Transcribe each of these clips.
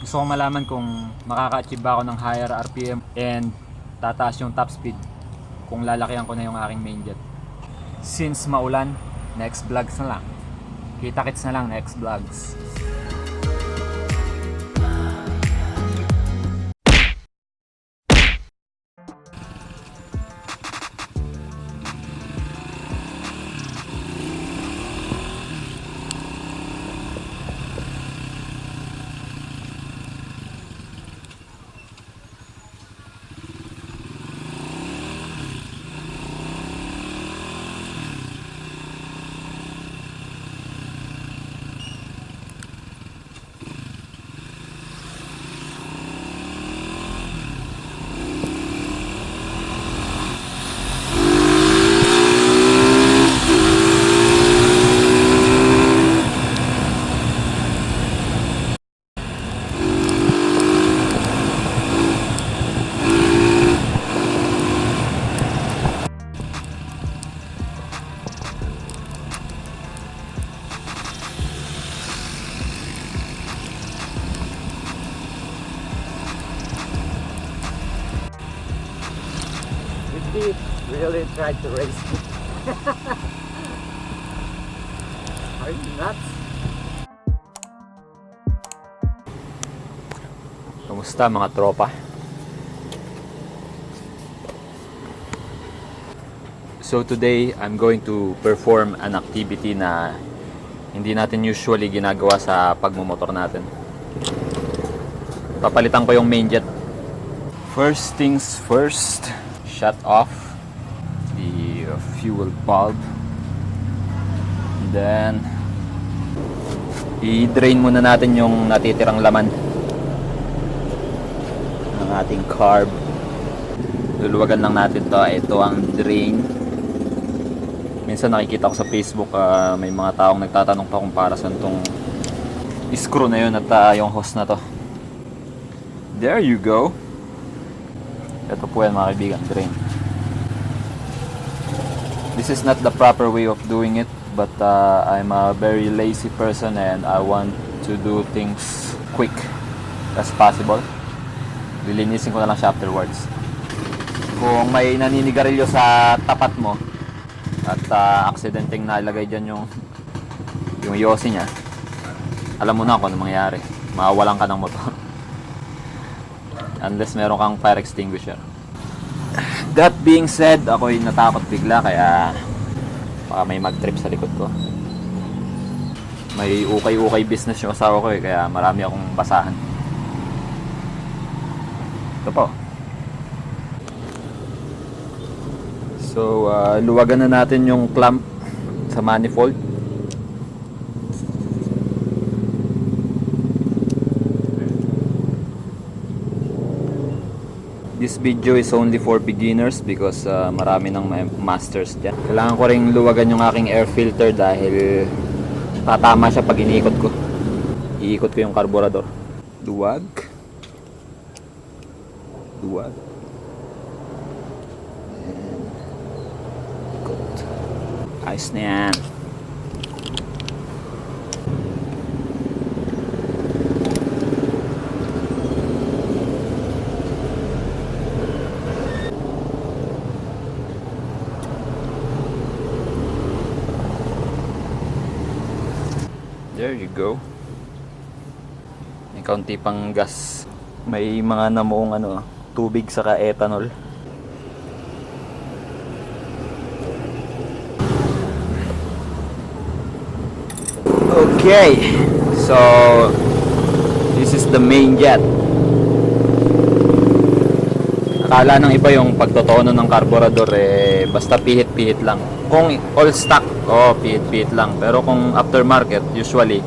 Gusto ko malaman kung makaka-achieve ba ako ng higher RPM and tataas yung top speed kung lalakihan ko na yung aking main jet. Since maulan, next vlogs na lang. Kita-kits na lang next vlogs. Really tried to race me. Are you nuts? Kamusta mga tropa? So today I'm going to perform an activity na hindi natin usually ginagawa sa pagmumotor natin. Papalitan ko yung main jet. First things first, shut off the fuel bulb. Then i-drain muna natin yung natitirang laman ng ating carb. Luluwagan lang natin to. Ito ang drain. Minsan nakikita ko sa Facebook, may mga taong nagtatanong pa kung para saan tong screw na yun at yung hose na to. There you go. Ito po yan mga kaibigan, drain. This is not the proper way of doing it, but I'm a very lazy person and I want to do things quick as possible. Lilinisin ko na lang siya afterwards. Kung may naninigarilyo sa tapat mo at aksidenteng nalagay dyan yung yosi niya, alam mo na kung ano mangyayari. Mawawalan ka ng motor. Unless meron kang fire extinguisher. That being said, ako'y natakot bigla kaya baka may mag-trip sa likod ko. May ukay-ukay business yung asawa ko kaya marami akong basahan. Ito po. So, luwagan na natin yung clamp sa manifold. This video is only for beginners because marami ng masters dyan. Kailangan ko ring luwagan yung aking air filter dahil tatama siya pag iniikot ko. Iikot ko yung carburetor. Luwag. Luwag. Ikot. Ayos na yan. There you go. May kaunti pang gas. May mga namuong tubig saka ethanol. Okay. So this is the main jet. Akala ng iba yung pagtotono ng carburetor basta pihit-pihit lang. Kung all stock, pihit-pihit lang. Pero kung aftermarket, usually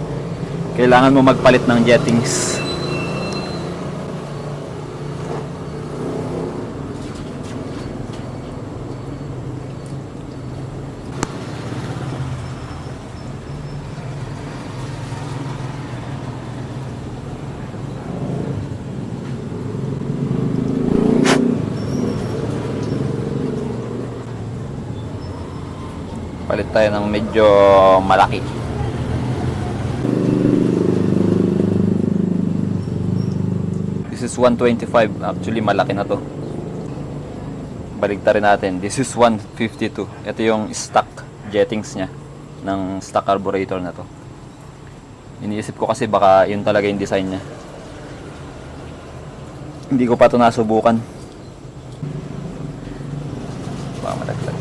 kailangan mo magpalit ng jettings. Palit tayo ng medyo malaki. is 125. Actually, malaki na to. Baligtarin natin. This is 152. Ito yung stock jettings niya ng stock carburetor na to. Iniisip ko kasi baka yun talaga yung design niya. Hindi ko pa ito nasubukan. Baka malaglag.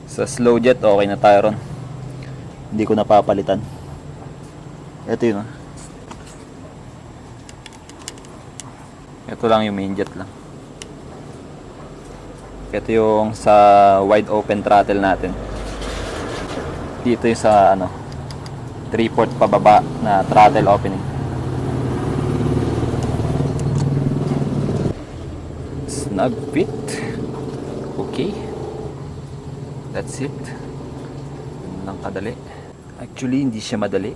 Sa slow jet, okay na tayo ron. Hindi ko napapalitan. Ito yun. Ito lang yung main jet lang. Ito yung sa wide open throttle natin. Dito yung sa 3/4 pababa na throttle opening. Snug fit. Okay. That's it. Yun lang kadali. Actually, hindi siya madali.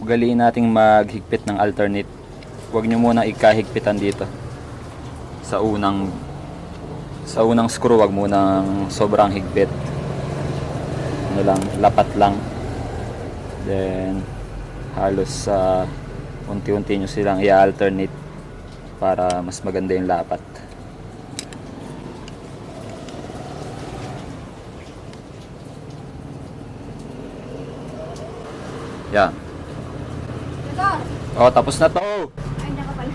Ugaliin nating maghigpit ng alternate. Huwag nyo muna ikahigpitan dito. Sa unang screw, huwag munang sobrang higpit. Lapat lang. Then halos unti-unti nyo silang i-alternate para mas maganda yung lapat. Yan. Oh, tapos na to. Ay, naka pala.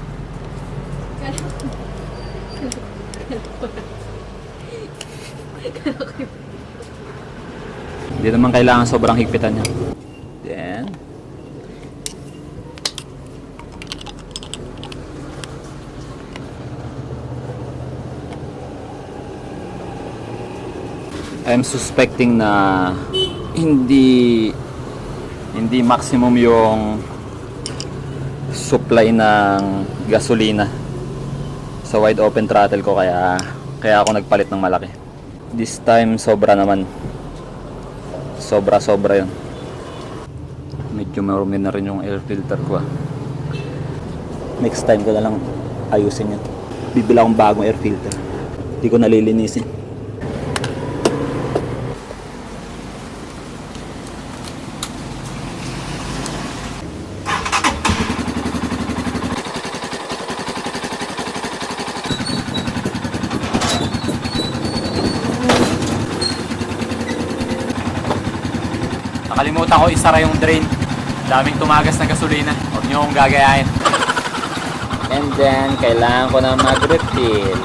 Hindi naman kailangan sobrang higpitan niya. Then I'm suspecting na hindi maximum yung supply ng gasolina sa wide open throttle ko, kaya ako nagpalit ng malaki. This time sobra naman. Sobra yun. Medyo marumi na rin yung air filter ko. Next time ko na lang ayusin yun. Bibila akong bagong air filter. Hindi ko nalilinisin. Nakalimutan ko isara yung drain. Daming tumagas na gasolina. Huwag nyo akong gagayahin. And then, kailangan ko na mag-refill.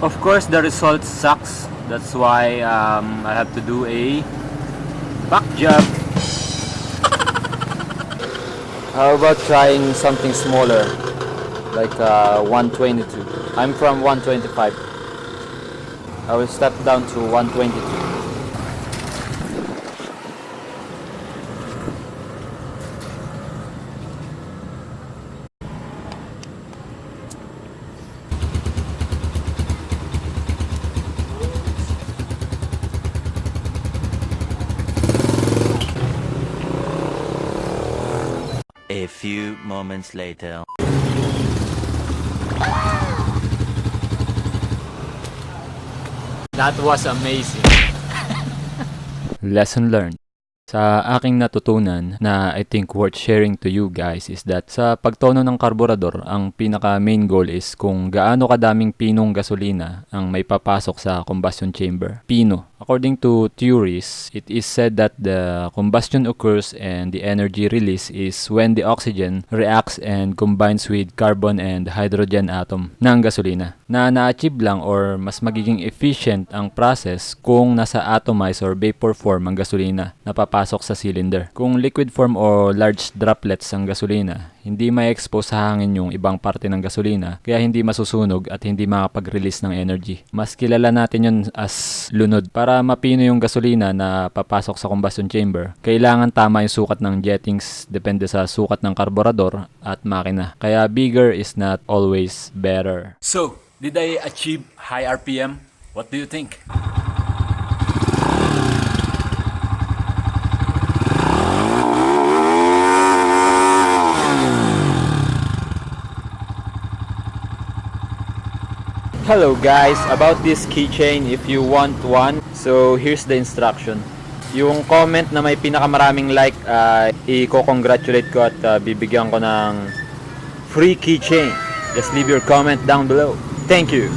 Of course, the result sucks. That's why I have to do a back job. How about trying something smaller, like 122? I'm from 125. I will step down to 122. A few moments later. That was amazing. Lesson learned. Sa aking natutunan na I think worth sharing to you guys is that sa pagtono ng karburador, ang pinaka main goal is kung gaano kadaming pinong gasolina ang may papasok sa combustion chamber. Pino. According to theories, it is said that the combustion occurs and the energy release is when the oxygen reacts and combines with carbon and hydrogen atom ng gasolina. Na-achieve lang or mas magiging efficient ang process kung nasa atomized or vapor form ang gasolina na papasok sa cylinder. Kung liquid form o large droplets ang gasolina, hindi ma-expose sa hangin yung ibang parte ng gasolina, kaya hindi masusunog at hindi makapag-release ng energy. Mas kilala natin yun as lunod. Para mapino yung gasolina na papasok sa combustion chamber, kailangan tama yung sukat ng jettings, depende sa sukat ng karburador at makina. Kaya bigger is not always better. So, did I achieve high RPM? What do you think? Hello guys, about this keychain, if you want one, so here's the instruction. Yung comment na may pinakamaraming like, i-congratulate ko at bibigyan ko ng free keychain. Just leave your comment down below. Thank you!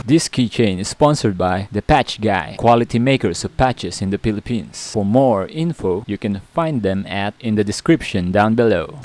This keychain is sponsored by The Patch Guy, quality makers of patches in the Philippines. For more info, you can find them in the description down below.